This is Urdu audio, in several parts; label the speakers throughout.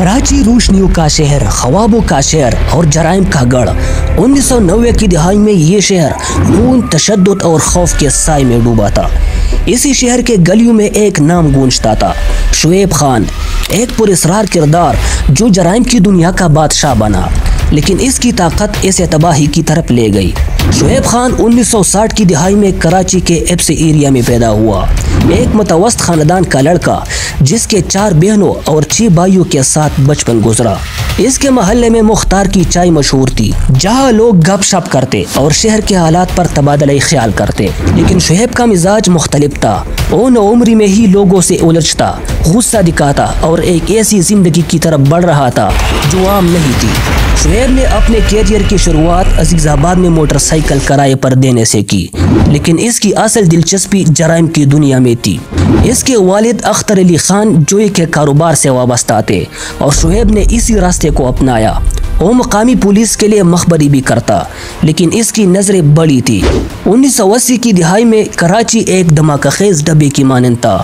Speaker 1: کراچی روشنیوں کا شہر، خوابوں کا شہر اور جرائم کا گڑھ۔ 1990 کی دہائی میں یہ شہر خون، تشدد اور خوف کے سائے میں ڈوبا تھا۔ اسی شہر کے گلیوں میں ایک نام گونجتا تھا، شعیب خان، ایک پراسرار کردار جو جرائم کی دنیا کا بادشاہ بنا، لیکن اس کی طاقت اسے تباہی کی طرف لے گئی۔ شعیب خان 1960 کی دہائی میں کراچی کے ایپس ایریا میں پیدا ہوا، ایک متوسط خاندان کا لڑکا جس کے 4 بہنوں اور 6 بھائیوں کے ساتھ بچپن گزرا۔ اس کے محلے میں مختار کی چائے مشہور تھی، جہاں لوگ گپ شپ کرتے اور شہر کے حالات پر تبادلہ خیال کرتے۔ لیکن شعیب کا مزاج مختلف تھا، وہ نوعمری میں ہی لوگوں سے الجھتا، غصہ دکھاتا اور ایک ایسی زندگی کی طرف بڑھ رہا تھا جو عام نہیں تھی۔ شعیب نے اپنے کیریئر کی شروعات عزیز آباد میں موٹر سائیکل کرائے پر دینے سے کی، لیکن اس کی اصل دلچسپی جرائم کی دنیا میں تھی۔ اس کے والد اختر علی خان جوئے کے کاروبار سے وابستہ تھے اور شعیب نے اسی راستے کو اپنایا۔ وہ مقامی پولیس کے لیے مخبری بھی کرتا، لیکن اس کی نظریں بڑی تھی۔ 1980 کی دہائی میں کراچی ایک دھماکہ خیز ڈبے کی مانند تھا۔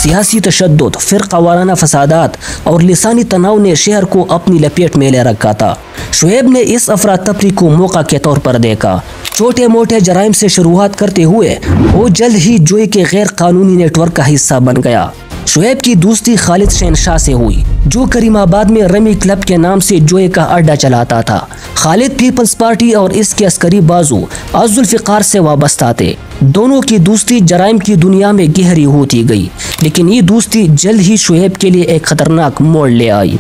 Speaker 1: سیاسی تشدد، فرقہ وارانہ فسادات اور لسانی تناؤ نے شہر کو اپنی لپیٹ میں لے رکھا تھا۔ شعیب نے اس افراتفری کو موقع کے طور پر دیکھا۔ چھوٹے موٹے جرائم سے شروعات کرتے ہوئے وہ جلد ہی جوئے کے غیر قانونی نیٹ ورک کا حصہ بن گیا۔ شعیب کی دوستی خالد شہنشاہ سے ہوئی، جو کریم آباد میں رمی کلب کے نام سے جوئے کا اڈا چلاتا تھا۔ خالد پیپلز پارٹی اور اس کے عسکری بازو عبدالفقار سے وابستہ تھے۔ دونوں کی دوستی جرائم کی دنیا میں گہری ہوتی گئی، لیکن یہ دوستی جلد ہی شعیب کے لیے ایک خطرناک موڑ لے آئی۔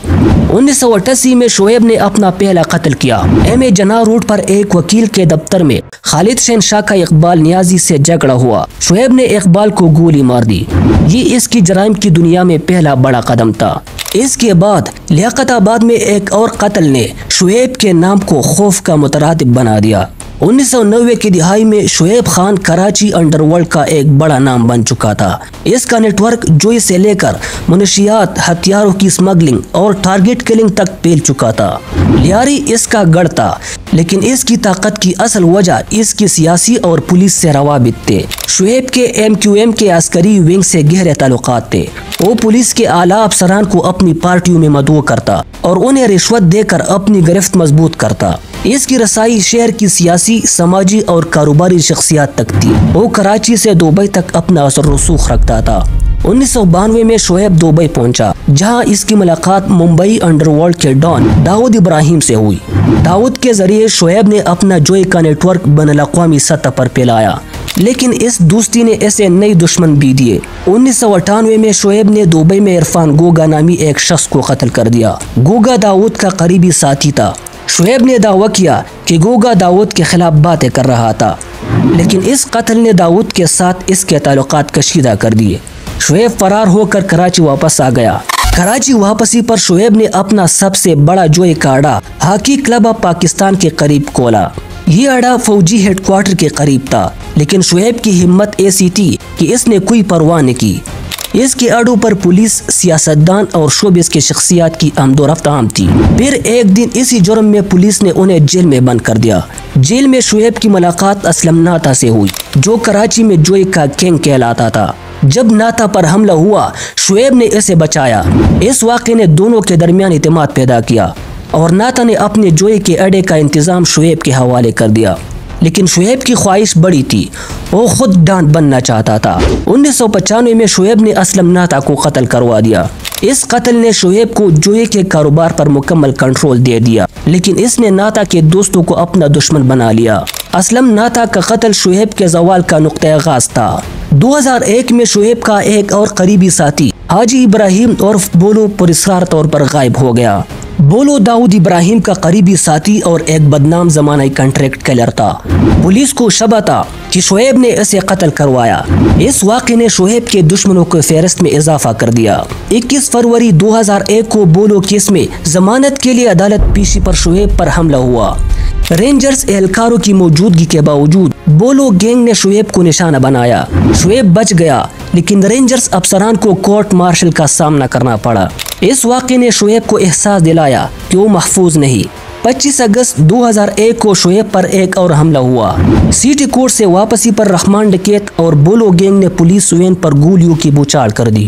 Speaker 1: 1988 میں شعیب نے اپنا پہلا قتل کیا۔ ایم اے جناح روڈ پر ایک وکیل کے دفتر میں خالد شہنشاہ کا اقبال نیازی سے جھگڑا ہوا۔ شعیب نے اقبال کو گولی مار دی۔ یہ اس کی جرائم کی دنیا میں پہلا بڑا قدم تھا۔ اس کے بعد لیاقت آباد میں ایک اور قتل نے شعیب کے نام کو خوف کا مترادف بنا دیا۔ 1990 کی دہائی میں شعیب خان کراچی انڈر ورلڈ کا ایک بڑا نام بن چکا تھا۔ اس کا نیٹ ورک جوئے سے لے کر منشیات، ہتھیاروں کی سمگلنگ اور ٹارگٹ کلنگ تک پھیل چکا تھا۔ لیاری اس کا گڑھ تھا، لیکن اس کی طاقت کی اصل وجہ اس کی سیاسی اور پولیس سے روابط تھے۔ شعیب کے MQM کے عسکری ونگ سے گہرے تعلقات تھے۔ وہ پولیس کے اعلیٰ افسران کو اپنی پارٹیوں میں مدعو کرتا اور انہیں رشوت دے کر اپنی گرفت مضبوط کرتا۔ اس کی رسائی شہر کی سیاسی، سماجی اور کاروباری شخصیات تک تھی۔ وہ کراچی سے دبئی تک اپنا اثر رسوخ رکھتا تھا۔ 1992 میں شعیب دبئی پہنچا، جہاں اس کی ملاقات ممبئی انڈر ورلڈ کے ڈان داؤد ابراہیم سے ہوئی۔ داؤد کے ذریعے شعیب نے اپنا جوئے کا نیٹ ورک بین الاقوامی سطح پر پھیلایا، لیکن اس دوستی نے اسے نئی دشمن بھی دیے۔ 1998 میں شعیب نے دبئی میں عرفان گوگا نامی ایک شخص کو قتل کر دیا۔ گوگا داؤد کا قریبی ساتھی تھا۔ شعیب نے دعویٰ کیا کہ گوگا داؤد کے خلاف باتیں کر رہا تھا، لیکن اس قتل نے داؤد کے ساتھ اس کے تعلقات کشیدہ کر دیے۔ شعیب فرار ہو کر کراچی واپس آ گیا۔ کراچی واپسی پر شعیب نے اپنا سب سے بڑا جوئے کا اڈا ہاکی کلب آف پاکستان کے قریب کھولا۔ یہ اڈا فوجی ہیڈ کوارٹر کے قریب تھا، لیکن شعیب کی ہمت ایسی تھی کہ اس نے کوئی پرواہ نہیں کی۔ اس کے اڈوں پر پولیس، سیاستدان اور شوبز کی شخصیات کی آمد و رفت عام تھی۔ پھر ایک دن اسی جرم میں پولیس نے انہیں جیل میں بند کر دیا۔ جیل میں شعیب کی ملاقات اسلم ناتا سے ہوئی، جو کراچی میں جوئے کا کنگ کہلاتا تھا۔ جب ناتا پر حملہ ہوا، شعیب نے اسے بچایا۔ اس واقعے نے دونوں کے درمیان اعتماد پیدا کیا اور ناتا نے اپنے جوئے کے اڈے کا انتظام شعیب کے حوالے کر دیا۔ لیکن شعیب کی خواہش بڑی تھی، وہ خود ڈان بننا چاہتا تھا۔ 1995 میں شعیب نے اسلم ناتا کو قتل کروا دیا۔ اس قتل نے شعیب کو جوئے کے کاروبار پر مکمل کنٹرول دے دیا، لیکن اس نے ناتا کے دوستوں کو اپنا دشمن بنا لیا۔ اسلم ناتا کا قتل شعیب کے زوال کا نقطہ آغاز تھا۔ 2001 میں شعیب کا ایک اور قریبی ساتھی حاجی ابراہیم عرف بولو پراسرار طور پر غائب ہو گیا۔ بولو داؤد ابراہیم کا قریبی ساتھی اور ایک بدنام زمانہ کنٹریکٹ کلر تھا۔ پولیس کو شبہ تھا کہ شعیب نے اسے قتل کروایا۔ اس واقعے نے شعیب کے دشمنوں کو فہرست میں اضافہ کر دیا۔ 21 فروری 2001 کو بولو کیس میں ضمانت کے لیے عدالت پیشی پر شعیب پر حملہ ہوا۔ رینجرز اہلکاروں کی موجودگی کے باوجود بولو گینگ نے شعیب کو نشانہ بنایا۔ شعیب بچ گیا، لیکن رینجرز افسران کو کورٹ مارشل کا سامنا کرنا پڑا۔ اس واقعے نے شعیب کو احساس دلایا کہ وہ محفوظ نہیں۔ 25 اگست 2001 کو شعیب پر ایک اور حملہ ہوا۔ سٹی کورٹ سے واپسی پر رحمان ڈکیت اور بولو گینگ نے پولیس وین پر گولیوں کی بوچھاڑ کر دی۔